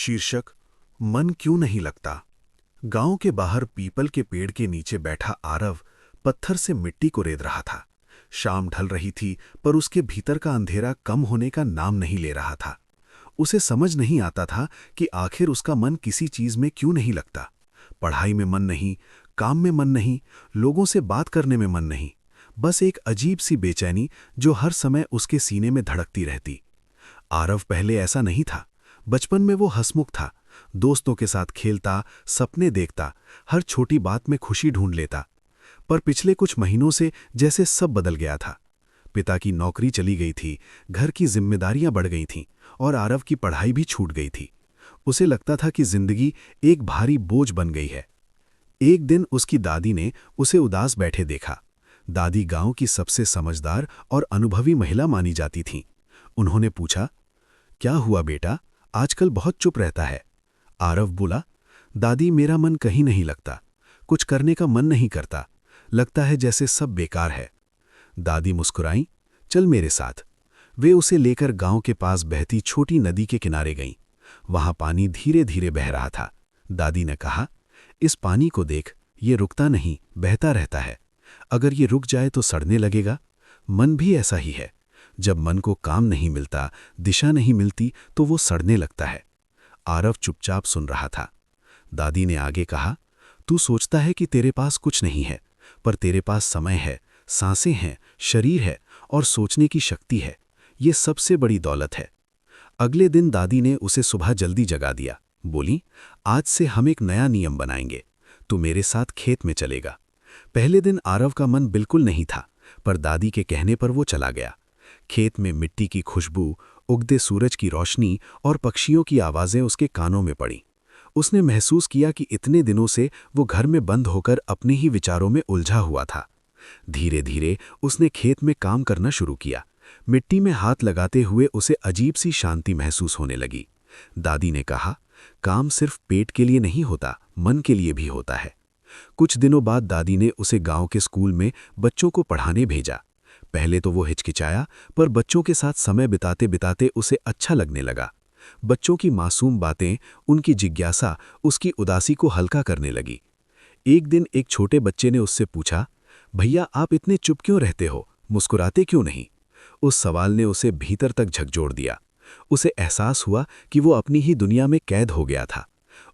शीर्षक मन क्यों नहीं लगता। गांव के बाहर पीपल के पेड़ के नीचे बैठा आरव पत्थर से मिट्टी को रेत रहा था। शाम ढल रही थी पर उसके भीतर का अंधेरा कम होने का नाम नहीं ले रहा था। उसे समझ नहीं आता था कि आखिर उसका मन किसी चीज में क्यों नहीं लगता। पढ़ाई में मन नहीं, काम में मन नहीं, लोगों से बात करने में मन नहीं, बस एक अजीब सी बेचैनी जो हर समय उसके सीने में धड़कती रहती। आरव पहले ऐसा नहीं था। बचपन में वो हंसमुख था, दोस्तों के साथ खेलता, सपने देखता, हर छोटी बात में खुशी ढूंढ लेता। पर पिछले कुछ महीनों से जैसे सब बदल गया था। पिता की नौकरी चली गई थी, घर की जिम्मेदारियां बढ़ गई थीं और आरव की पढ़ाई भी छूट गई थी। उसे लगता था कि जिंदगी एक भारी बोझ बन गई है। एक दिन उसकी दादी ने उसे उदास बैठे देखा। दादी गांव की सबसे समझदार और अनुभवी महिला मानी जाती थीं। उन्होंने पूछा, क्या हुआ बेटा, आजकल बहुत चुप रहता है। आरव बोला, दादी मेरा मन कहीं नहीं लगता, कुछ करने का मन नहीं करता, लगता है जैसे सब बेकार है। दादी मुस्कुराईं, चल मेरे साथ। वे उसे लेकर गांव के पास बहती छोटी नदी के किनारे गईं। वहां पानी धीरे धीरे बह रहा था। दादी ने कहा, इस पानी को देख, ये रुकता नहीं, बहता रहता है। अगर ये रुक जाए तो सड़ने लगेगा। मन भी ऐसा ही है, जब मन को काम नहीं मिलता, दिशा नहीं मिलती तो वो सड़ने लगता है। आरव चुपचाप सुन रहा था। दादी ने आगे कहा, तू सोचता है कि तेरे पास कुछ नहीं है, पर तेरे पास समय है, सांसें हैं, शरीर है और सोचने की शक्ति है। ये सबसे बड़ी दौलत है। अगले दिन दादी ने उसे सुबह जल्दी जगा दिया। बोली, आज से हम एक नया नियम बनाएंगे, तू मेरे साथ खेत में चलेगा। पहले दिन आरव का मन बिल्कुल नहीं था, पर दादी के कहने पर वो चला गया। खेत में मिट्टी की खुशबू, उगते सूरज की रोशनी और पक्षियों की आवाज़ें उसके कानों में पड़ी। उसने महसूस किया कि इतने दिनों से वो घर में बंद होकर अपने ही विचारों में उलझा हुआ था। धीरे धीरे उसने खेत में काम करना शुरू किया। मिट्टी में हाथ लगाते हुए उसे अजीब सी शांति महसूस होने लगी। दादी ने कहा, काम सिर्फ पेट के लिए नहीं होता, मन के लिए भी होता है। कुछ दिनों बाद दादी ने उसे गांव के स्कूल में बच्चों को पढ़ाने भेजा। पहले तो वो हिचकिचाया, पर बच्चों के साथ समय बिताते बिताते उसे अच्छा लगने लगा। बच्चों की मासूम बातें, उनकी जिज्ञासा उसकी उदासी को हल्का करने लगी। एक दिन एक छोटे बच्चे ने उससे पूछा, भैया आप इतने चुप क्यों रहते हो, मुस्कुराते क्यों नहीं। उस सवाल ने उसे भीतर तक झकझोर दिया। उसे एहसास हुआ कि वो अपनी ही दुनिया में कैद हो गया था।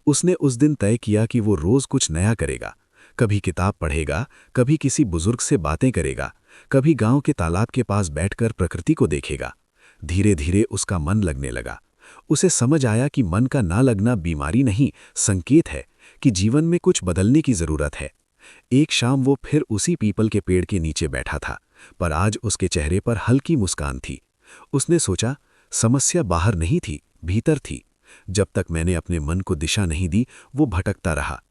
उसने उस दिन तय किया कि वो रोज कुछ नया करेगा। कभी किताब पढ़ेगा, कभी किसी बुजुर्ग से बातें करेगा, कभी गांव के तालाब के पास बैठकर प्रकृति को देखेगा। धीरे धीरे उसका मन लगने लगा। उसे समझ आया कि मन का ना लगना बीमारी नहीं, संकेत है कि जीवन में कुछ बदलने की जरूरत है। एक शाम वो फिर उसी पीपल के पेड़ के नीचे बैठा था, पर आज उसके चेहरे पर हल्की मुस्कान थी। उसने सोचा, समस्या बाहर नहीं थी, भीतर थी। जब तक मैंने अपने मन को दिशा नहीं दी, वो भटकता रहा।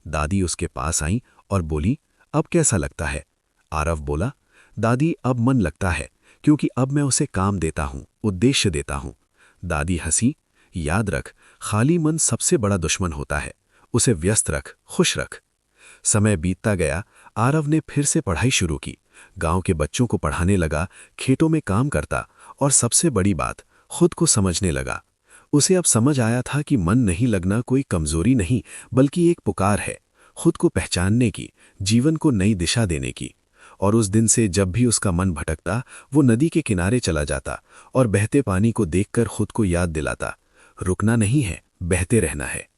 दादी उसके पास आई और बोली, अब कैसा लगता है। आरव बोला, दादी अब मन लगता है, क्योंकि अब मैं उसे काम देता हूँ, उद्देश्य देता हूँ। दादी हंसी, याद रख, खाली मन सबसे बड़ा दुश्मन होता है, उसे व्यस्त रख, खुश रख। समय बीतता गया। आरव ने फिर से पढ़ाई शुरू की। गांव के बच्चों को पढ़ाने लगा, खेतों में काम करता और सबसे बड़ी बात, खुद को समझने लगा। उसे अब समझ आया था कि मन नहीं लगना कोई कमजोरी नहीं, बल्कि एक पुकार है, खुद को पहचानने की, जीवन को नई दिशा देने की। और उस दिन से जब भी उसका मन भटकता, वो नदी के किनारे चला जाता और बहते पानी को देखकर खुद को याद दिलाता, रुकना नहीं है, बहते रहना है।